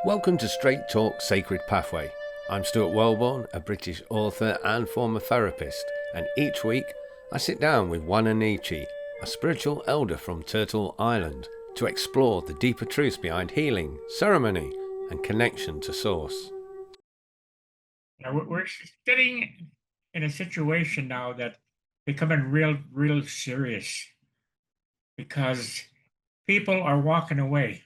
Welcome to Straight Talk Sacred Pathway. I'm Stuart Wellborn, a British author and former therapist, and each week I sit down with Wa-Na-Nee-Che, a spiritual elder from Turtle Island, to explore the deeper truths behind healing, ceremony, and connection to Source. Now we're sitting in a situation now that becoming real serious because people are walking away,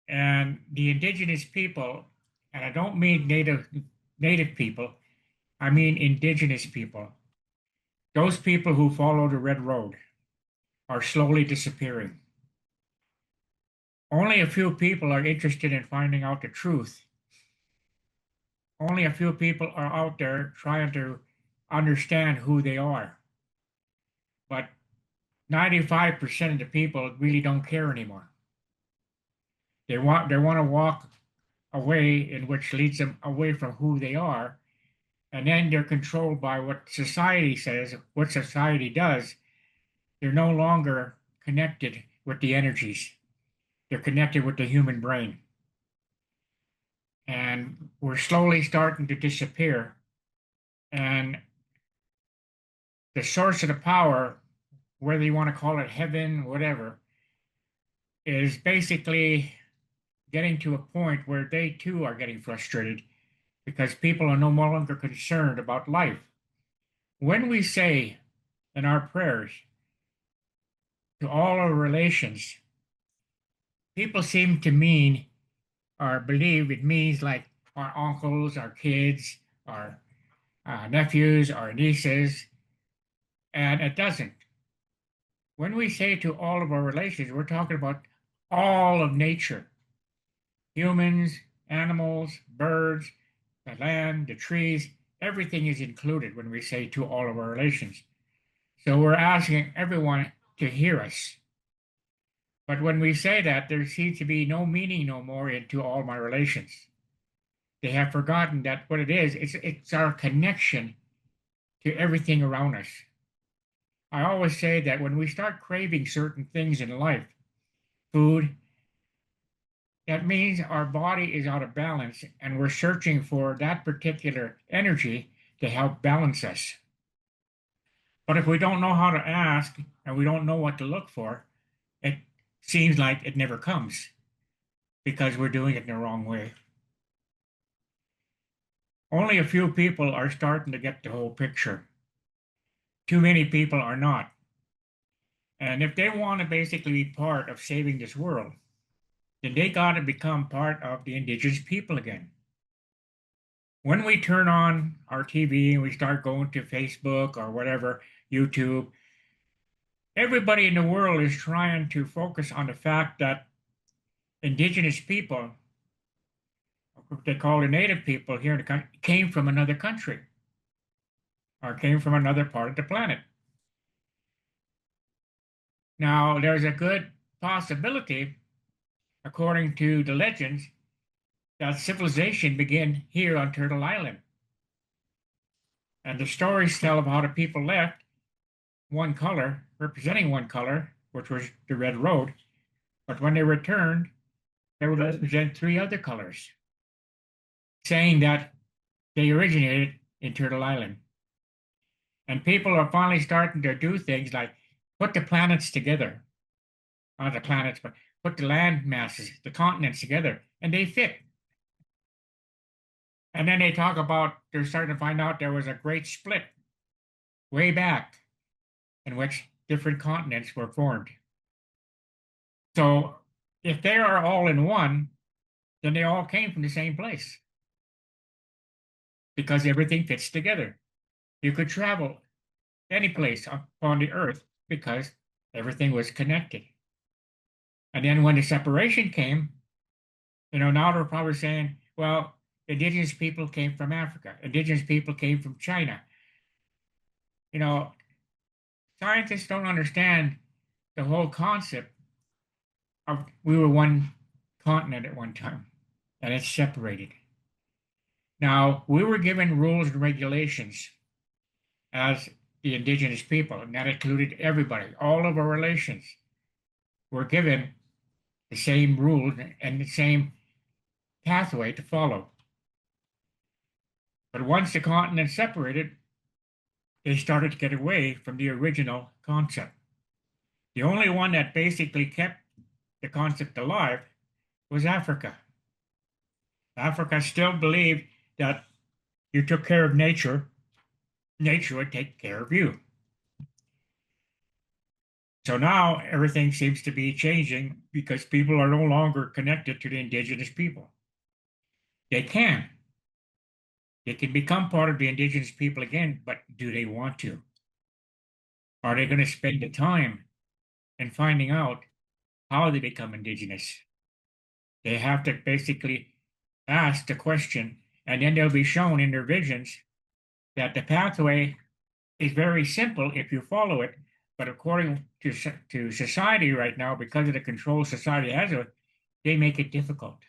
and the indigenous people, and I don't mean native people, I mean indigenous people. Those people who follow the red road are slowly disappearing. Only a few people are interested in finding out the truth. Only a few people are out there trying to understand who they are. But 95% of the people really don't care anymore. They want to walk a way in which leads them away from who they are, and then they're controlled by what society says, what society does. They're no longer connected with the energies. They're connected with the human brain. And we're slowly starting to disappear. And the source of the power, whether you want to call it heaven, whatever, is basically getting to a point where they too are getting frustrated because people are no longer concerned about life. When we say in our prayers to all our relations, people seem to mean or believe it means like our uncles, our kids, our nephews, our nieces, and it doesn't. When we say to all of our relations, we're talking about all of nature, humans, animals, birds, the land, the trees, everything is included when we say to all of our relations. So we're asking everyone to hear us. But when we say that, there seems to be no meaning no more into all my relations. They have forgotten that what it is, it's our connection to everything around us. I always say that when we start craving certain things in life, food, that means our body is out of balance and we're searching for that particular energy to help balance us. But if we don't know how to ask and we don't know what to look for, it seems like it never comes because we're doing it in the wrong way. Only a few people are starting to get the whole picture. Too many people are not. And if they want to basically be part of saving this world, then they got to become part of the indigenous people again. When we turn on our TV and we start going to Facebook or whatever, YouTube, everybody in the world is trying to focus on the fact that indigenous people, what they call the native people here in the country, came from another country or came from another part of the planet. Now, there's a good possibility, according to the legends, that civilization began here on Turtle Island. And the stories tell of how the people left one color, representing one color, which was the red road. But when they returned, they would represent three other colors, saying that they originated in Turtle Island. And people are finally starting to do things like put the planets together. Not the planets, but put the land masses, the continents together, and they fit. And then they talk about, they're starting to find out there was a great split way back in which different continents were formed. So if they are all in one, then they all came from the same place because everything fits together. You could travel any place on the earth because everything was connected. And then when the separation came, now they're probably saying, well, indigenous people came from Africa, indigenous people came from China. Scientists don't understand the whole concept of we were one continent at one time, and it's separated. Now, we were given rules and regulations as the indigenous people, and that included everybody, all of our relations were given the same rules and the same pathway to follow. But once the continents separated, they started to get away from the original concept. The only one that basically kept the concept alive was Africa. Africa still believed that you took care of nature, nature would take care of you. So now everything seems to be changing because people are no longer connected to the indigenous people. They can. They can become part of the indigenous people again, but do they want to? Are they going to spend the time in finding out how they become indigenous? They have to basically ask the question, and then they'll be shown in their visions that the pathway is very simple if you follow it. But according to society right now, because of the control society has of it, they make it difficult.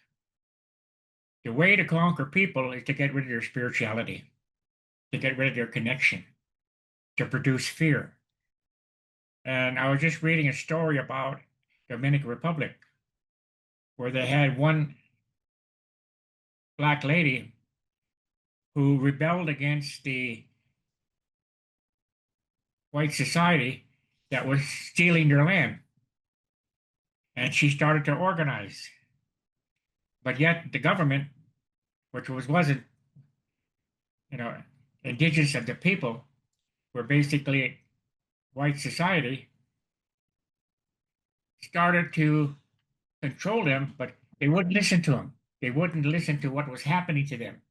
The way to conquer people is to get rid of their spirituality, to get rid of their connection, to produce fear. And I was just reading a story about the Dominican Republic, where they had one black lady who rebelled against the white society that was stealing their land. And she started to organize. But yet the government, which wasn't, indigenous of the people, were basically white society, started to control them, but they wouldn't listen to them. They wouldn't listen to what was happening to them.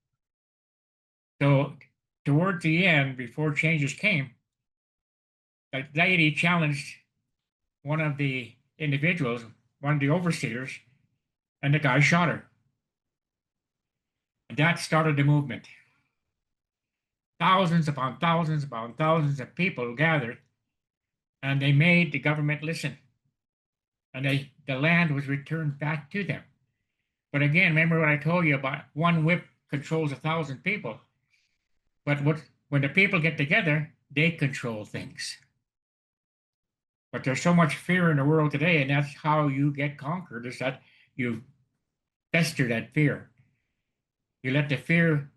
So towards the end, before changes came, the lady challenged one of the individuals, one of the overseers, and the guy shot her. And that started the movement. Thousands upon thousands of people gathered, and they made the government listen. And the land was returned back to them. But again, remember what I told you about one whip controls 1,000 people. But when the people get together, they control things. But there's so much fear in the world today, and that's how you get conquered, is that you fester that fear. You let the fear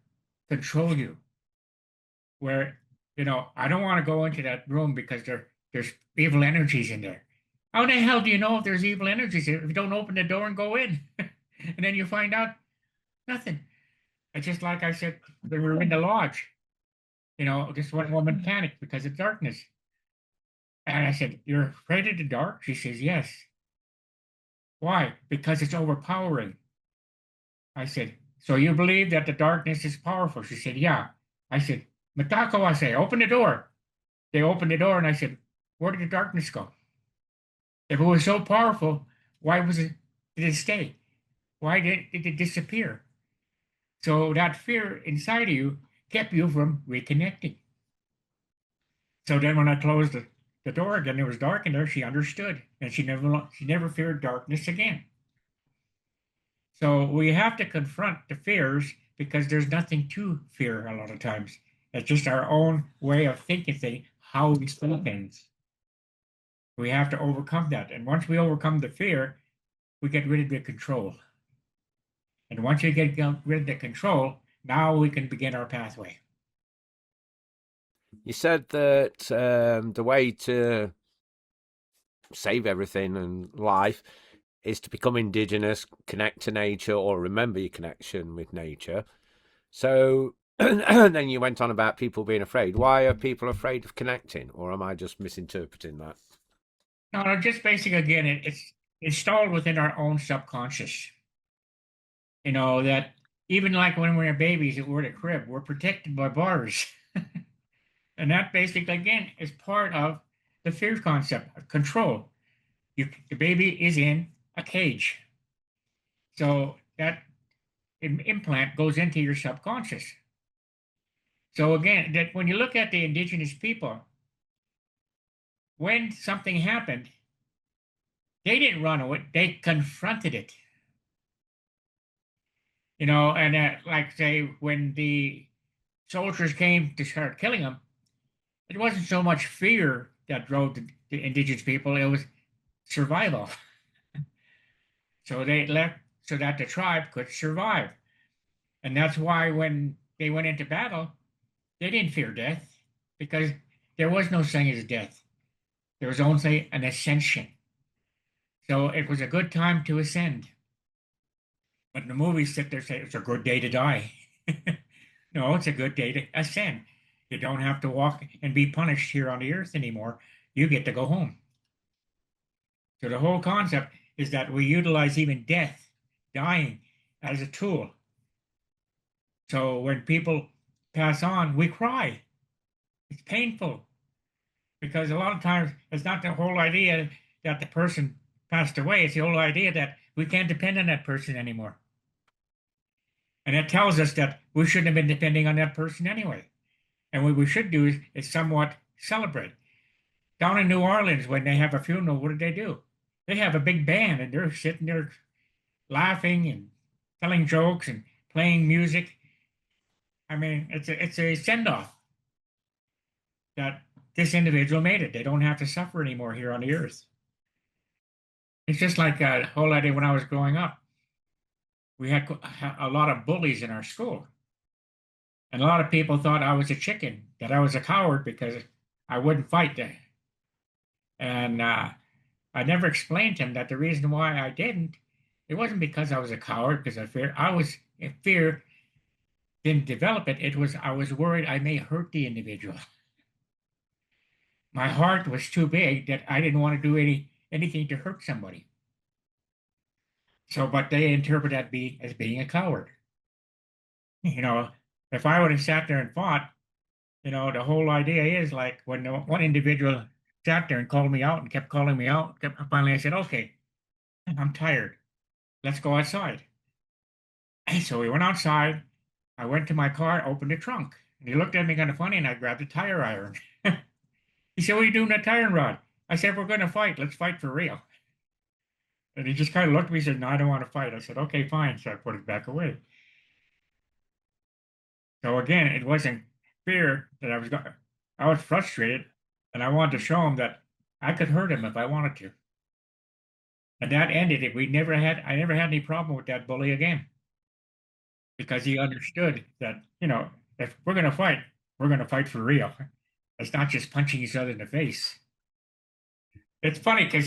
control you. Where, I don't want to go into that room because there's evil energies in there. How the hell do you know if there's evil energies if you don't open the door and go in? And then you find out nothing. It's just like I said when we were in the lodge. This one woman panicked because of darkness. And I said, "You're afraid of the dark?" She says, "Yes." "Why?" "Because it's overpowering." I said, "So you believe that the darkness is powerful?" She said, "Yeah." I said, "Matako," I say, "open the door." They opened the door, and I said, "Where did the darkness go? If it was so powerful, why did it stay? Why did it disappear?" So that fear inside of you kept you from reconnecting. So then when I closed the door again, it was dark in there, she understood, and she never feared darkness again. So we have to confront the fears because there's nothing to fear a lot of times. It's just our own way of thinking, how we see things. We have to overcome that. And once we overcome the fear, we get rid of the control. And once you get rid of the control, now we can begin our pathway. You said that the way to save everything and life is to become indigenous, connect to nature, or remember your connection with nature. So then you went on about people being afraid. Why are people afraid of connecting? Or am I just misinterpreting that? No, just basic again, it's installed within our own subconscious. That even like when we're babies, we're in a crib, we're protected by bars. And that basically, again, is part of the fear concept of control. The baby is in a cage. So that implant goes into your subconscious. So again, that when you look at the indigenous people, when something happened, they didn't run away, they confronted it. And like say, when the soldiers came to start killing them, it wasn't so much fear that drove the indigenous people, it was survival. So they left so that the tribe could survive. And that's why when they went into battle, they didn't fear death because there was no saying as death. There was only an ascension. So it was a good time to ascend. But the movies sit there and say it's a good day to die. No, it's a good day to ascend. You don't have to walk and be punished here on the earth anymore. You get to go home. So the whole concept is that we utilize even death, dying, as a tool. So when people pass on, we cry. It's painful because a lot of times it's not the whole idea that the person passed away. It's the whole idea that we can't depend on that person anymore. And it tells us that we shouldn't have been depending on that person anyway. And what we should do is somewhat celebrate. Down in New Orleans, when they have a funeral, what do? They have a big band and they're sitting there laughing and telling jokes and playing music. I mean, it's a send off that this individual made it. They don't have to suffer anymore here on the earth. It's just like a whole idea when I was growing up. We had a lot of bullies in our school. And a lot of people thought I was a chicken, that I was a coward because I wouldn't fight. And I never explained to him that the reason why I didn't, it wasn't because I was a coward, because I was in fear, didn't develop it. It was I was worried I may hurt the individual. My heart was too big that I didn't want to do anything to hurt somebody. So, but they interpret that as being a coward. You know, if I would have sat there and fought, the whole idea is like when one individual sat there and called me out and kept calling me out, finally I said, okay, I'm tired. Let's go outside. And so we went outside. I went to my car, opened the trunk, and he looked at me kind of funny, and I grabbed a tire iron. He said, what are you doing with that tire rod? I said, we're going to fight. Let's fight for real. And he just kind of looked at me and said, no, I don't want to fight. I said, okay, fine. So I put it back away. So again, it wasn't fear that I was frustrated, and I wanted to show him that I could hurt him if I wanted to. And that ended it. I never had any problem with that bully again because he understood that, if we're going to fight for real. It's not just punching each other in the face. It's funny because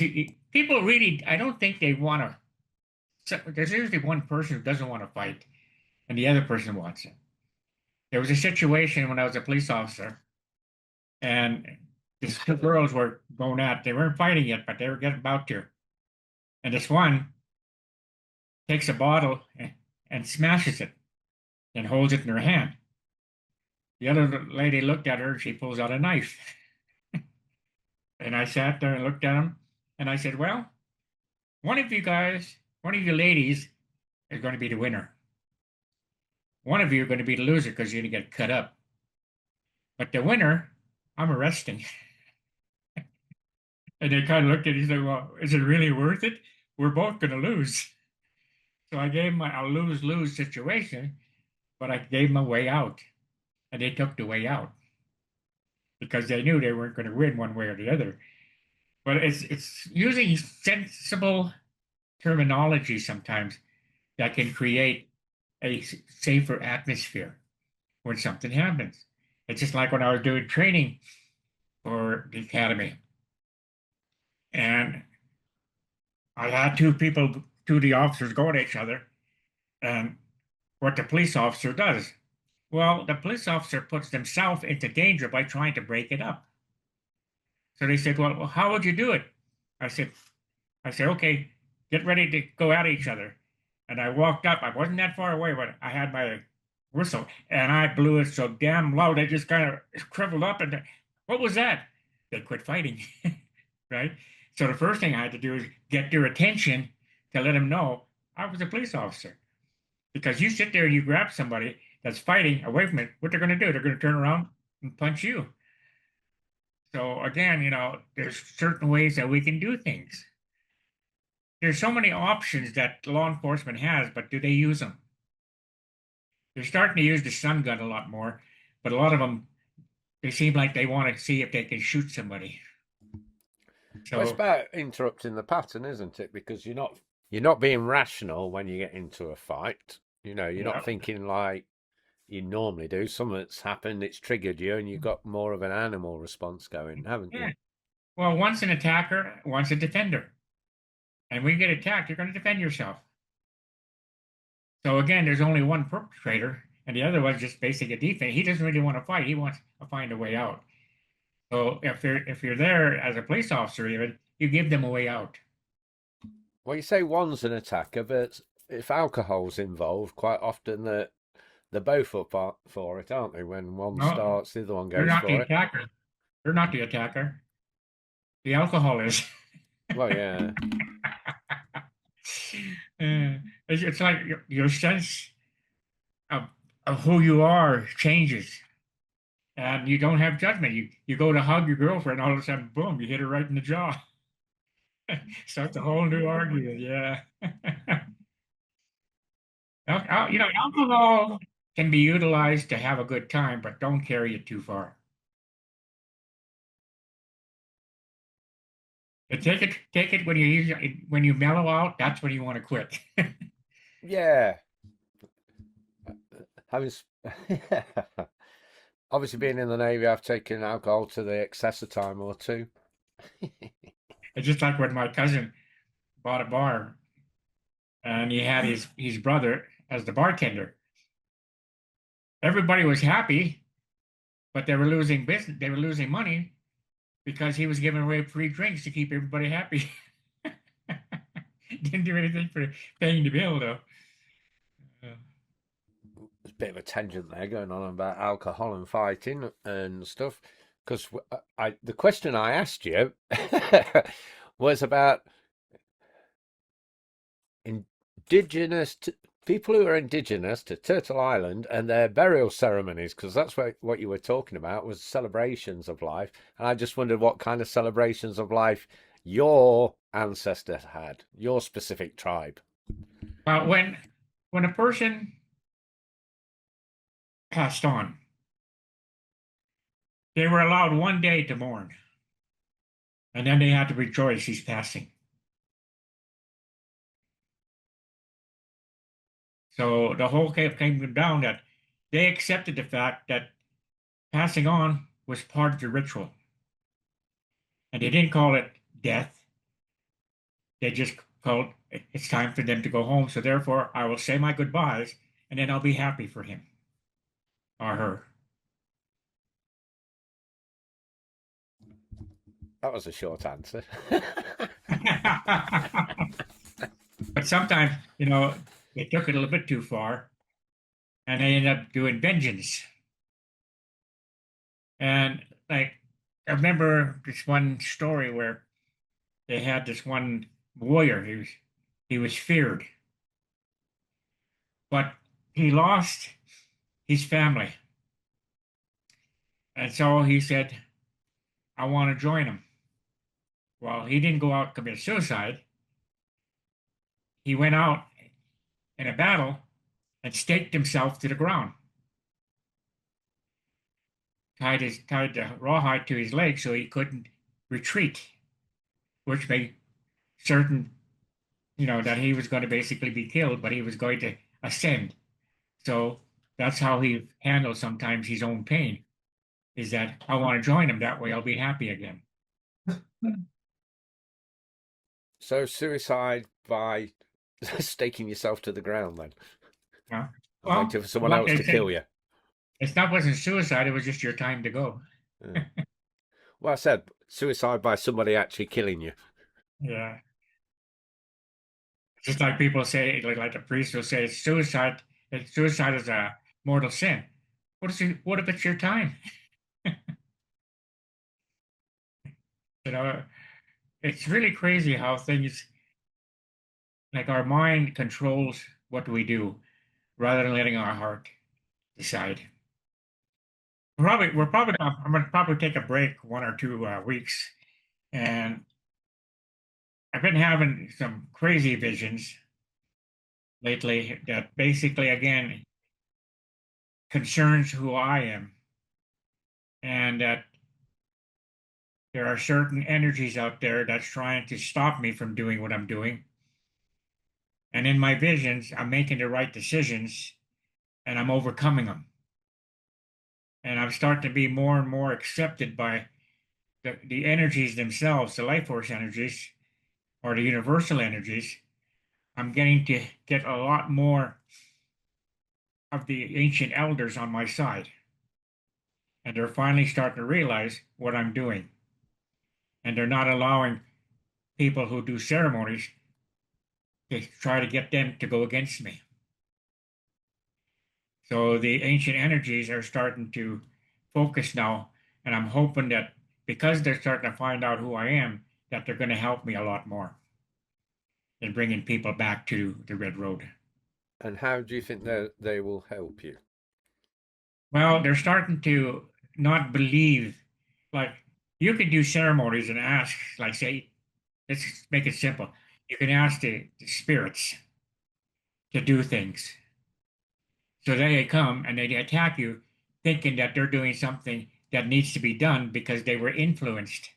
people really, I don't think they want to. So there's usually one person who doesn't want to fight, and the other person wants it. There was a situation when I was a police officer, and these two girls were going at. They weren't fighting yet, but they were getting about to. And this one takes a bottle and smashes it and holds it in her hand. The other lady looked at her and she pulls out a knife. And I sat there and looked at him and I said, well, one of you ladies is going to be the winner. One of you are going to be the loser because you're going to get cut up. But the winner, I'm arresting. And they kind of looked at it and said, well, is it really worth it? We're both going to lose. So I gave them a lose-lose situation, but I gave them a way out. And they took the way out because they knew they weren't going to win one way or the other. But it's using sensible terminology sometimes that can create a safer atmosphere when something happens. It's just like when I was doing training for the academy. And I had two of the officers go at each other. And what the police officer does, well, the police officer puts themselves into danger by trying to break it up. So they said, well, how would you do it? I said, okay, get ready to go at each other. And I walked up. I wasn't that far away, but I had my whistle and I blew it so damn loud. They just kind of shriveled up. And what was that? They quit fighting, right? So the first thing I had to do is get their attention to let them know I was a police officer. Because you sit there and you grab somebody that's fighting away from it, what they're going to do? They're going to turn around and punch you. So again, there's certain ways that we can do things. There's so many options that law enforcement has, but do they use them? They're starting to use the stun gun a lot more, but a lot of them, they seem like they want to see if they can shoot somebody. Well, it's So, about interrupting the pattern, isn't it? Because you're not You're not being rational when you get into a fight. You're not Yeah. thinking like you normally do. Something's happened, it's triggered you, and you've got more of an animal response going, haven't you? Yeah. Well, once an attacker, once a defender. And when you get attacked, you're going to defend yourself. So again, there's only one perpetrator, and the other one's just basically a defense. He doesn't really want to fight. He wants to find a way out. So if you're there as a police officer, even you give them a way out. Well, you say one's an attacker, but if alcohol's involved, quite often they're both for it, aren't they? When one No, starts, the other one they're goes not the for it. attacker. They're not the attacker. The alcohol is. Well, yeah. It's like your sense of who you are changes, and you don't have judgment. You go to hug your girlfriend, all of a sudden, boom, you hit her right in the jaw. Starts a whole new argument. Yeah. Alcohol can be utilized to have a good time, but don't carry it too far. But take it when you mellow out. That's when you want to quit. Yeah. Having obviously being in the Navy, I've taken alcohol to the excess a time or two. It's just like when my cousin bought a bar and he had his brother as the bartender. Everybody was happy, but they were losing business. They were losing money because he was giving away free drinks to keep everybody happy. Didn't do anything for paying the bill though. Uh, There's a bit of a tangent there going on about alcohol and fighting and stuff. Because the question I asked you was about indigenous people who are indigenous to Turtle Island and their burial ceremonies, because that's what you were talking about was celebrations of life. And I just wondered what kind of celebrations of life your ancestors had, your specific tribe. well, when a person passed on, they were allowed one day to mourn, and then they had to rejoice he's passing. So the whole came down that they accepted the fact that passing on was part of the ritual, and they didn't call it death. They just called it's time for them to go home. So therefore, I will say my goodbyes, and then I'll be happy for him or her. That was a short answer. But sometimes, they took it a little bit too far, and they ended up doing vengeance. And like, I remember this one story where they had this one warrior. He was feared, but he lost his family, and so he said, "I want to join him." Well, he didn't go out and commit suicide. He went out in a battle and staked himself to the ground, tied the rawhide to his leg so he couldn't retreat, which made certain, that he was going to basically be killed, but he was going to ascend. So that's how he handles sometimes his own pain, is that I want to join him. That way I'll be happy again. So suicide by staking yourself to the ground then, Yeah. and Well, waiting for someone like else I to said, kill you. wasn't suicide. It was just your time to go. Yeah. Well, I said suicide by somebody actually killing you. Yeah. Just like people say, like the priest will say, suicide is a mortal sin. What if it's your time? You know, it's really crazy how things like our mind controls what we do rather than letting our heart decide. I'm gonna probably take a break 1 or 2 weeks, and I've been having some crazy visions lately that basically again concerns who I am, and that there are certain energies out there that's trying to stop me from doing what I'm doing. And in my visions, I'm making the right decisions and I'm overcoming them. And I'm starting to be more and more accepted by the energies themselves, the life force energies or the universal energies. I'm getting to get a lot more of the ancient elders on my side. And they're finally starting to realize what I'm doing. And they're not allowing people who do ceremonies to try to get them to go against me. So the ancient energies are starting to focus now, and I'm hoping that because they're starting to find out who I am, that they're going to help me a lot more in bringing people back to the Red Road. And how do you think they will help you? Well, they're starting to not believe, like you can do ceremonies and ask, like say, let's make it simple. You can ask the spirits to do things. So they come and they attack you thinking that they're doing something that needs to be done because they were influenced.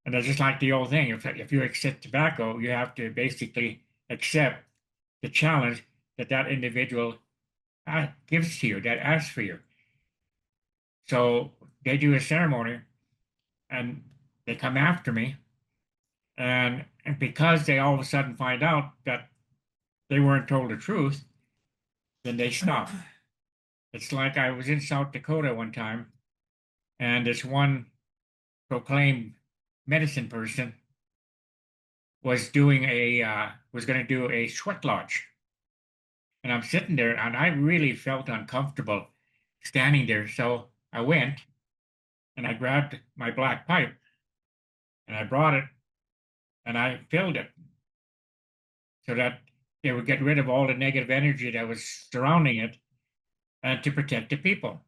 And it's just like the old thing. If you accept tobacco, you have to basically accept the challenge that that individual gives to you, that asks for you. So they do a ceremony and they come after me. And because they all of a sudden find out that they weren't told the truth, then they stop. It's like I was in South Dakota one time, and this one proclaimed medicine person was going to do a sweat lodge, and I'm sitting there, and I really felt uncomfortable standing there. So I went and I grabbed my black pipe and I brought it and I filled it so that it would get rid of all the negative energy that was surrounding it and to protect the people.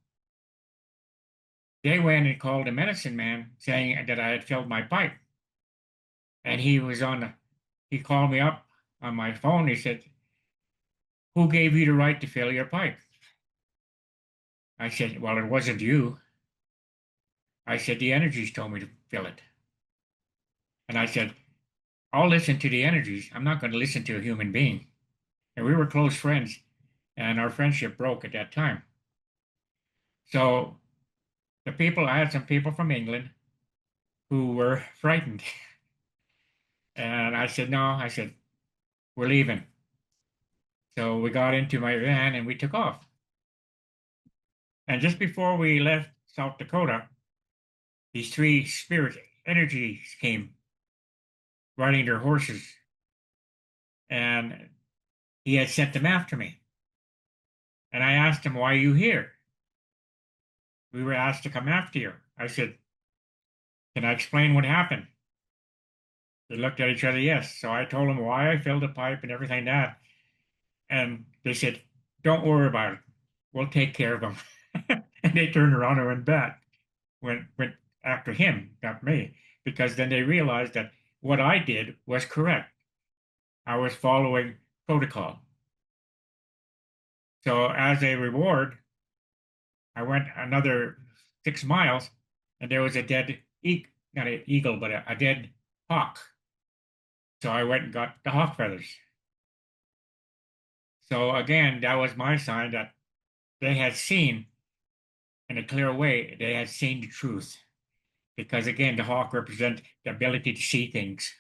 They went and called a medicine man saying that I had filled my pipe. And he called me up on my phone. He said, "Who gave you the right to fill your pipe?" I said, "Well, it wasn't you." I said, "The energies told me to fill it." And I said, "I'll listen to the energies. I'm not going to listen to a human being." And we were close friends, and our friendship broke at that time. So I had some people from England who were frightened. And I said, "No," I said, "we're leaving." So we got into my van and we took off. And just before we left South Dakota, these three spirit energies came riding their horses, and he had sent them after me. And I asked him, "Why are you here?" "We were asked to come after you." I said, "Can I explain what happened?" They looked at each other, yes. So I told them why I filled the pipe and everything like that. And they said, "Don't worry about it. We'll take care of them." And they turned around and went back, went after him, not me, because then they realized that what I did was correct. I was following protocol. So as a reward, I went another 6 miles, and there was a dead not an eagle, but a dead hawk. So I went and got the hawk feathers. So again, that was my sign that they had seen in a clear way, they had seen the truth. Because again, the hawk represents the ability to see things.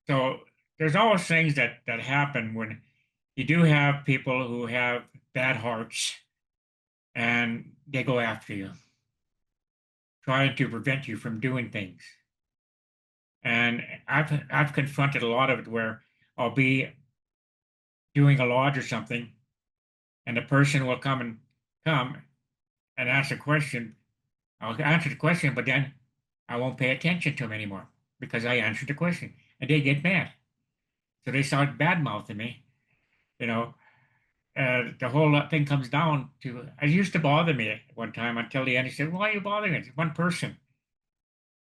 So there's always things that happen when you do have people who have bad hearts and they go after you, trying to prevent you from doing things. And I've confronted a lot of it where I'll be doing a lodge or something, and the person will come and ask a question. I'll answer the question, but then I won't pay attention to them anymore because I answered the question, and they get mad. So they start bad mouthing me, you know. The whole thing comes down to it used to bother me one time until the end. He said, "Why are you bothering it? It's one person."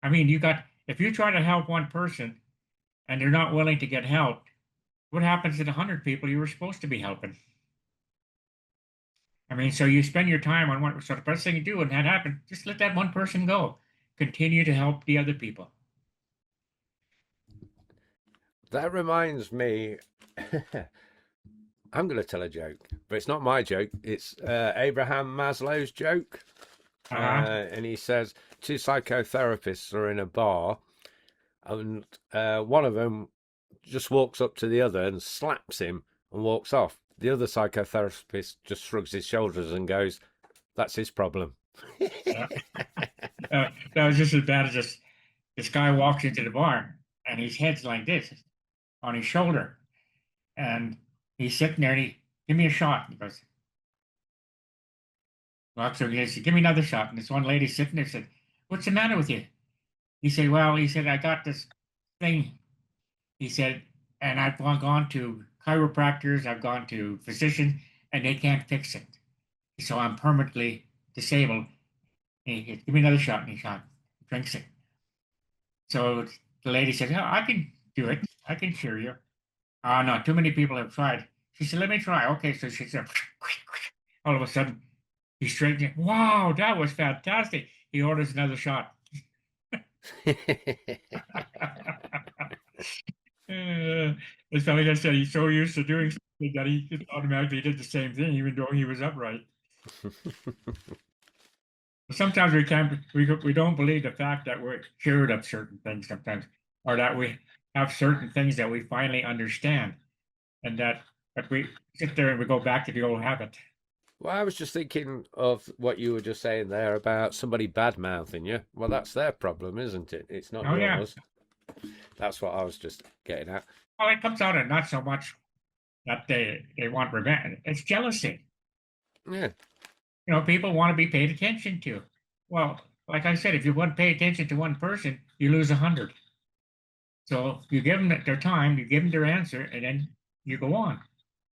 I mean, if you try to help one person and they're not willing to get help, what happens to the 100 people you were supposed to be helping? I mean, so you spend your time on one. So the best thing you do when that happens, just let that one person go. Continue to help the other people. That reminds me. I'm going to tell a joke, but it's not my joke. It's Abraham Maslow's joke. Uh-huh. And he says two psychotherapists are in a bar, and one of them just walks up to the other and slaps him and walks off. The other psychotherapist just shrugs his shoulders and goes, "That's his problem." Yeah. That was just as bad as this guy walks into the bar and his head's like this on his shoulder. And he's sitting there and he, give me a shot. He goes, well, so he said, give me another shot. And this one lady sitting there said, what's the matter with you? He said, well, he said, I got this thing. He said, and I've gone to chiropractors, I've gone to physicians, and they can't fix it. So I'm permanently disabled. And he said, give me another shot. And he shot, drinks it. So the lady said, oh, I can do it. I can cure you. Oh, no, too many people have tried. She said, let me try. Okay, so she said, all of a sudden, he straightened. Wow, that was fantastic. He orders another shot. It's like I said, he's so used to doing something that he just automatically did the same thing, even though he was upright. Sometimes we don't believe the fact that we're cured of certain things sometimes, or that we have certain things that we finally understand, and that but we sit there and we go back to the old habit. Well, I was just thinking of what you were just saying there about somebody bad mouthing you. Well, that's their problem, isn't it? It's not Oh yeah. yours. That's what I was just getting at. Well, it comes out of not so much that they want revenge. It's jealousy. Yeah. You know, people want to be paid attention to. Well, like I said, if you want to pay attention to one person, you lose 100. So you give them their time, you give them their answer, and then you go on.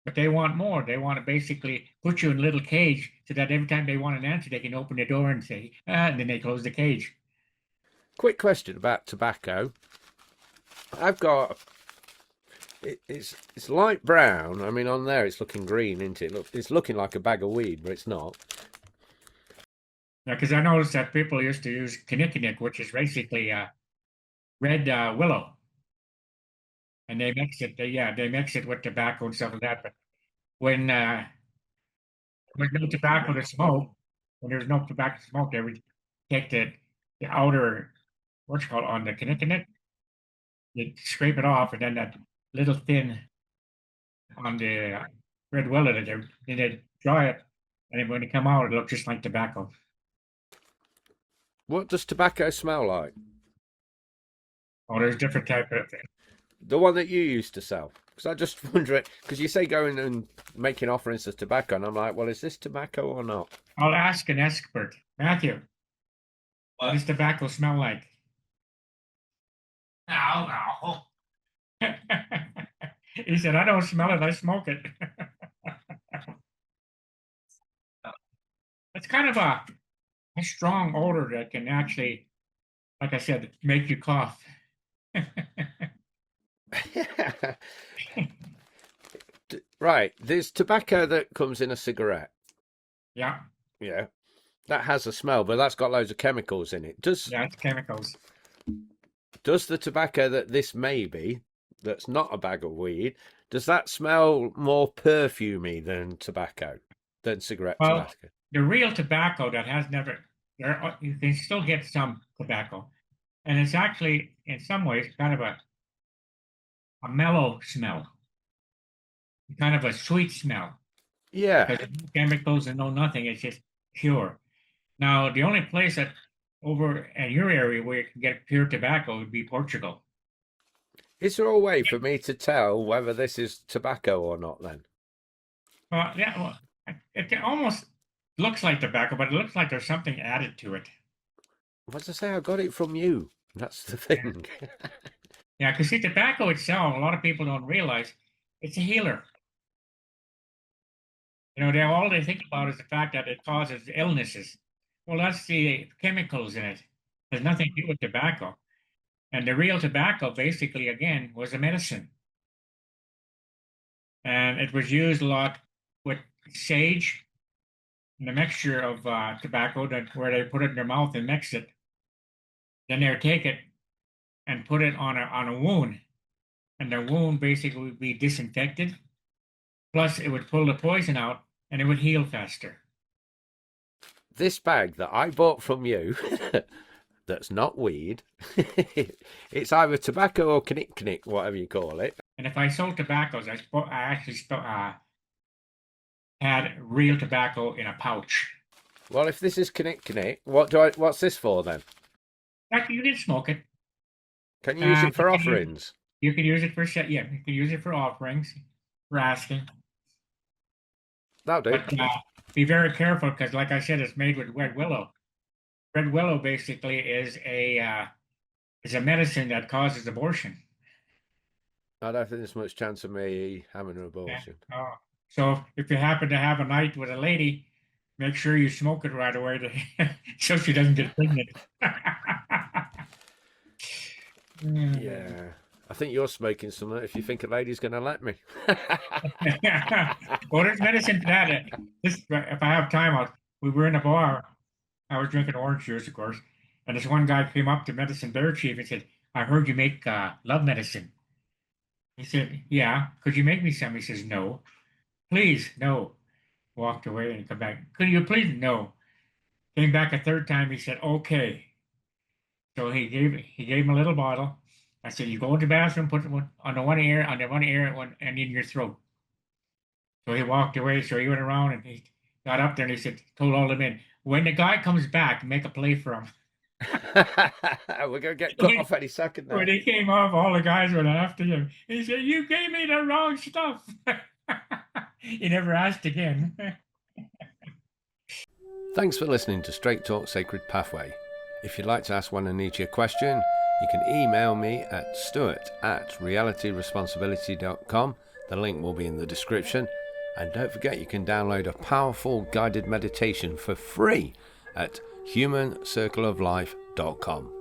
But they want more. They want to basically put you in a little cage so that every time they want an answer, they can open the door and say, ah, and then they close the cage. Quick question about tobacco. I've got it's light brown. I mean, on there it's looking green, isn't it? Look, it's looking like a bag of weed, but it's not. Yeah, because I noticed that people used to use kinnikinnick, which is basically red willow, and they mix it. They mix it with tobacco and stuff like that. But when there's no tobacco to smoke, when there's no tobacco to smoke, they would take the outer what's it called on the kinnikinnick, you scrape it off, and then that little thin on the red willow, then they dry it, and then when it come out, it looks just like tobacco. What does tobacco smell like? Oh, there's different type of thing. The one that you used to sell? Because I just wonder it. Because you say going and making offerings of tobacco, and I'm like, well, is this tobacco or not? I'll ask an expert. Matthew, what does tobacco smell like? No, no. He said, I don't smell it, I smoke it. It's kind of a strong odor that can actually, like I said, make you cough. Right, there's tobacco that comes in a cigarette. Yeah, Yeah, that has a smell, but that's got loads of chemicals in it. yeah, it's chemicals. Does the tobacco that this may be, that's not a bag of weed, does that smell more perfumey than tobacco, than cigarette Well, tobacco? the real tobacco that has never, you can still get some tobacco, and it's actually, in some ways, kind of a mellow smell, kind of a sweet smell, Yeah. because there's no chemicals and no nothing. It's just pure. Now, the only place that over in your area where you can get pure tobacco would be Portugal. Is there a way for me to tell whether this is tobacco or not then? Yeah, well, it almost looks like tobacco, but it looks like there's something added to it. As I say, I got it from you. That's the thing. Yeah, because see, tobacco itself, a lot of people don't realize it's a healer. You know, all they think about is the fact that it causes illnesses. Well, that's the chemicals in it. There's nothing to do with tobacco. And the real tobacco, basically, again, was a medicine. And it was used a lot with sage and a mixture of tobacco that where they put it in their mouth and mix it. Then they would take it and put it on a wound. and the wound basically would be disinfected. Plus, it would pull the poison out, and it would heal faster. This bag that I bought from you, that's not weed, it's either tobacco or knick, whatever you call it. And if I sold tobaccos, I actually had real tobacco in a pouch. Well, if this is knick, what's this for then? You can smoke it. Can you use it for offerings? You can use it for you can use it for offerings, for asking. That'll do. But be very careful because, like I said, it's made with red willow. Red willow basically is a medicine that causes abortion. I don't think there's much chance of me having an abortion. Yeah. So if you happen to have a night with a lady, make sure you smoke it right away so she doesn't get pregnant. Yeah. I think you're smoking something if you think a lady's going to let me. Well, there's medicine for that. If I have time, we were in a bar. I was drinking orange juice, of course. And this one guy came up to Medicine Bear Chief and said, I heard you make love medicine. He said, yeah, could you make me some? He says, no. Please, no. Walked away and come back. Could you please? No. Came back a third time. He said, okay. So he gave him a little bottle. I said, you go to the bathroom, put it on the one ear, and in your throat. So he walked away. So he went around and he got up there and he said, told all the men, when the guy comes back, make a play for him. We're going to get cut off any second now. When he came off, all the guys went after him. He said, you gave me the wrong stuff. He never asked again. Thanks for listening to Straight Talk Sacred Pathway. If you'd like to ask Wa-Na-Nee-Che a question, you can email me at stuart@realityresponsibility.com. The link will be in the description. And don't forget, you can download a powerful guided meditation for free at humancircleoflife.com.